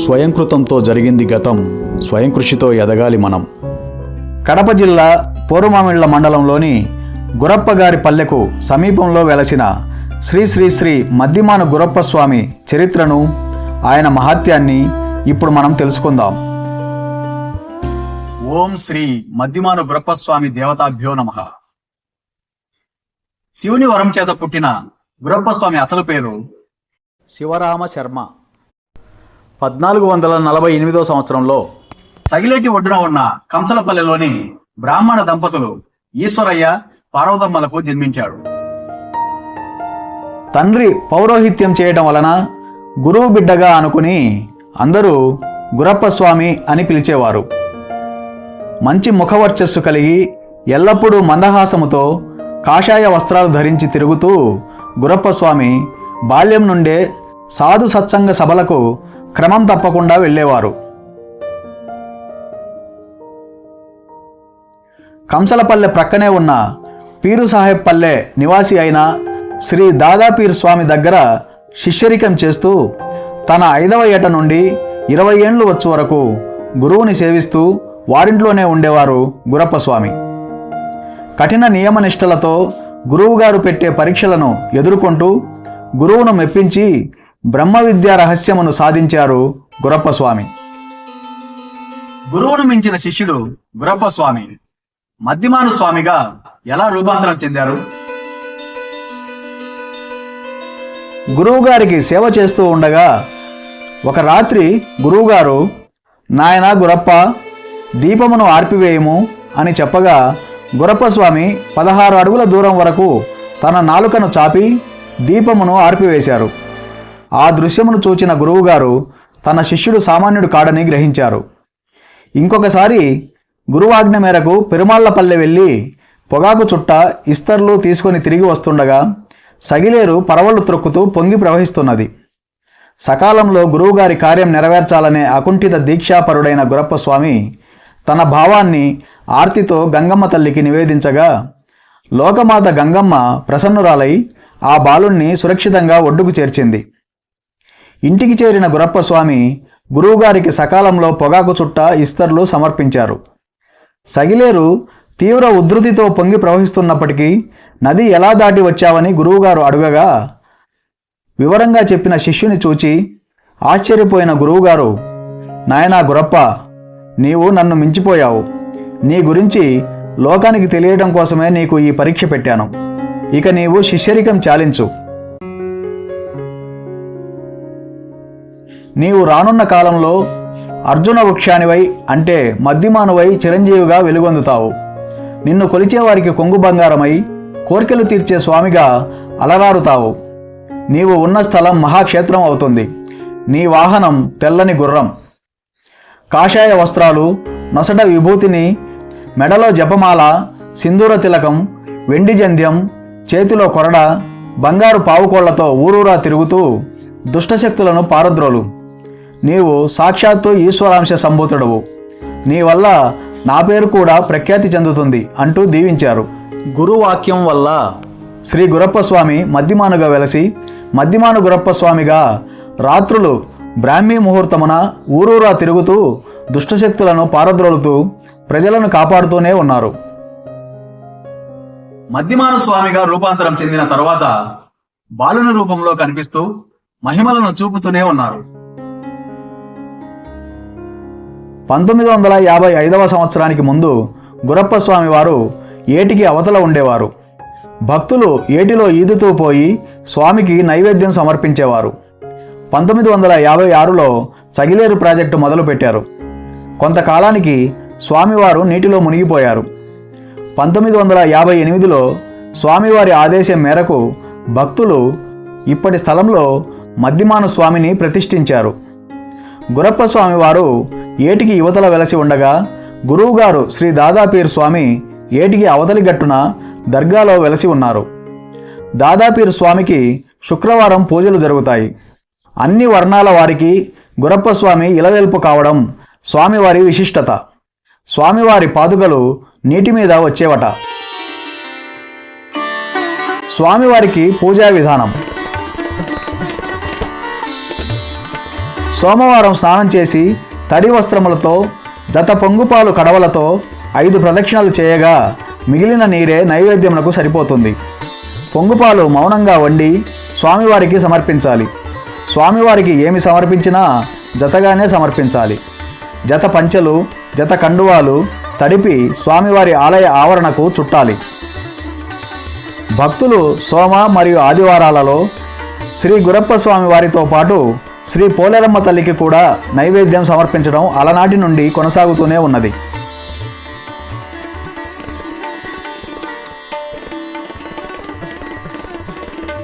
స్వయంకృతంతో జరిగింది గతం, స్వయం కృషితో ఎదగాలి మనం. కడప జిల్లా పోరుమామిళ్ల మండలంలోని గురప్పగారి పల్లెకు సమీపంలో వెలసిన శ్రీ శ్రీ శ్రీ మద్దిమాను గురప్ప స్వామి చరిత్రను, ఆయన మహాత్యాన్ని ఇప్పుడు మనం తెలుసుకుందాం. ఓం శ్రీ మద్దిమాను గురప్ప స్వామి దేవతాభ్యో నమః. శివుని వరం చేత పుట్టిన గురప్ప స్వామి అసలు పేరు శివరామ శర్మ. 1448 సంవత్సరంలో సగిలేటి ఒడ్డున ఉన్న కంసలపల్లెలోని బ్రాహ్మణ దంపతులు ఈశ్వరయ్య పార్వతమ్మలకు జన్మించాడు. తండ్రి పౌరోహిత్యం చేయటం వలన గురువు బిడ్డగా అనుకుని అందరూ గురప్ప స్వామి అని పిలిచేవారు. మంచి ముఖవర్చస్సు కలిగి ఎల్లప్పుడూ మందహాసముతో కాషాయ వస్త్రాలు ధరించి తిరుగుతూ గురప్ప స్వామి బాల్యం నుండే సాధు సత్సంగ సభలకు క్రమం తప్పకుండా వెళ్ళేవారు. కంసలపల్లె ప్రక్కనే ఉన్న పీరు సాహెబ్ పల్లె నివాసి అయిన శ్రీ దాదాపీర్ స్వామి దగ్గర శిష్యరికం చేస్తూ తన 5వ ఏట నుండి 20 ఏండ్లు వచ్చు వరకు గురువుని సేవిస్తూ వారింట్లోనే ఉండేవారు గురప్ప స్వామి. కఠిన నియమనిష్టలతో గురువుగారు పెట్టే పరీక్షలను ఎదుర్కొంటూ గురువును మెప్పించి బ్రహ్మ విద్యా రహస్యమును సాధించారు గురప్ప స్వామి. గురువును మించిన శిష్యుడు గురప్ప స్వామి మద్దిమాను స్వామిగా ఎలా రూపాంతరం చెందారు? గురువుగారికి సేవ చేస్తూ ఉండగా ఒక రాత్రి గురువుగారు, నాయనా గురప్ప, దీపమును ఆర్పివేయము అని చెప్పగా గురప్ప స్వామి 16 అడుగుల దూరం వరకు తన నాలుకను చాపి దీపమును ఆర్పివేశారు. ఆ దృశ్యమును చూచిన గురువుగారు తన శిష్యుడు సామాన్యుడు కాడని గ్రహించారు. ఇంకొకసారి గురువాజ్ఞ మేరకు పెరుమాళ్లపల్లె వెళ్ళి పొగాకు చుట్ట, ఇస్తర్లు తీసుకొని తిరిగి వస్తుండగా సగిలేరు పరవళ్లు త్రొక్కుతూ పొంగి ప్రవహిస్తున్నది. సకాలంలో గురువుగారి కార్యం నెరవేర్చాలనే అకుంఠిత దీక్షాపరుడైన గురప్ప స్వామి తన భావాన్ని ఆర్తితో గంగమ్మ తల్లికి నివేదించగా లోకమాత గంగమ్మ ప్రసన్నురాలై ఆ బాలుణ్ణి సురక్షితంగా ఒడ్డుకు చేర్చింది. ఇంటికి చేరిన గురప్ప స్వామి గురువుగారికి సకాలంలో పొగాకు చుట్ట, ఇస్తర్లు సమర్పించారు. సగిలేరు తీవ్ర ఉధృతితో పొంగి ప్రవహిస్తున్నప్పటికీ నది ఎలా దాటి వచ్చావని గురువుగారు అడుగగా వివరంగా చెప్పిన శిష్యుని చూచి ఆశ్చర్యపోయిన గురువుగారు, నాయనా గురప్ప, నీవు నన్ను మించిపోయావు. నీ గురించి లోకానికి తెలియడం కోసమే నీకు ఈ పరీక్ష పెట్టాను. ఇక నీవు శిష్యరికం చాలించు. నీవు రానున్న కాలంలో అర్జున వృక్షానివై, అంటే మద్దిమానువై చిరంజీవిగా వెలుగొందుతావు. నిన్ను కొలిచేవారికి కొంగు బంగారమై కోర్కెలు తీర్చే స్వామిగా అలరారుతావు. నీవు ఉన్న స్థలం మహాక్షేత్రం అవుతుంది. నీ వాహనం తెల్లని గుర్రం, కాషాయ వస్త్రాలు, నొసట విభూతిని, మెడలో జపమాల, సింధూర తిలకం, వెండి జంధ్యం, చేతిలో కొరడ, బంగారు పావుకోళ్లతో ఊరూరా తిరుగుతూ దుష్టశక్తులను పారద్రోలు. నీవు సాక్షాత్తు ఈశ్వరాంశ సంభూతుడవు. నీ వల్ల నా పేరు కూడా ప్రఖ్యాతి చెందుతుంది అంటూ దీవించారు. గురువాక్యం వల్ల శ్రీ గురప్ప స్వామి మద్దిమానుగా వెలసి మద్దిమాను గురప్ప స్వామిగా రాత్రులు బ్రాహ్మీ ముహూర్తమున ఊరూరా తిరుగుతూ దుష్టశక్తులను పారద్రోలుతూ ప్రజలను కాపాడుతూనే ఉన్నారు. మద్దిమాను స్వామిగా రూపాంతరం చెందిన తరువాత బాలుని రూపంలో కనిపిస్తూ మహిమలను చూపుతూనే ఉన్నారు. 1955వ సంవత్సరానికి ముందు గురప్ప స్వామి వారు ఏటికి అవతల ఉండేవారు. భక్తులు ఏటిలో ఈదుతూ పోయి స్వామికి నైవేద్యం సమర్పించేవారు. 1956లో సగిలేరు ప్రాజెక్టు మొదలుపెట్టారు. కొంతకాలానికి స్వామివారు నీటిలో మునిగిపోయారు. 1958లో స్వామివారి ఆదేశం మేరకు భక్తులు ఇప్పటి స్థలంలో మద్దిమాను స్వామిని ప్రతిష్ఠించారు. గురప్ప స్వామివారు ఏటికి యువతల వెలసి ఉండగా గురువుగారు శ్రీ దాదాపీర్ స్వామి ఏటికి అవతలి గట్టున దర్గాలో వెలసి ఉన్నారు. దాదాపీర్ స్వామికి శుక్రవారం పూజలు జరుగుతాయి. అన్ని వర్ణాల వారికి గురప్ప స్వామి ఇలవెల్పు కావడం స్వామివారి విశిష్టత. స్వామివారి పాదుకలు నీటి మీద వచ్చేవట. స్వామివారికి పూజా విధానం. సోమవారం స్నానం చేసి తడి వస్త్రములతో జత పొంగుపాలు కడవలతో 5 ప్రదక్షిణలు చేయగా మిగిలిన నీరే నైవేద్యమునకు సరిపోతుంది. పొంగుపాలు మౌనంగా వండి స్వామివారికి సమర్పించాలి. స్వామివారికి ఏమి సమర్పించినా జతగానే సమర్పించాలి. జత పంచెలు, జత కండువాలు తడిపి స్వామివారి ఆలయ ఆవరణకు చుట్టాలి. భక్తులు సోమ మరియు ఆదివారాలలో శ్రీ గురప్ప స్వామి వారితో పాటు శ్రీ పోలేరమ్మ తల్లికి కూడా నైవేద్యం సమర్పించడం అలనాటి నుండి కొనసాగుతూనే ఉన్నది.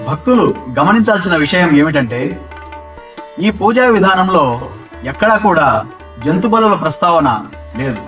భక్తులు గమనించాల్సిన విషయం ఏమిటంటే, ఈ పూజా విధానంలో ఎక్కడా కూడా జంతు బలుల ప్రస్తావన లేదు.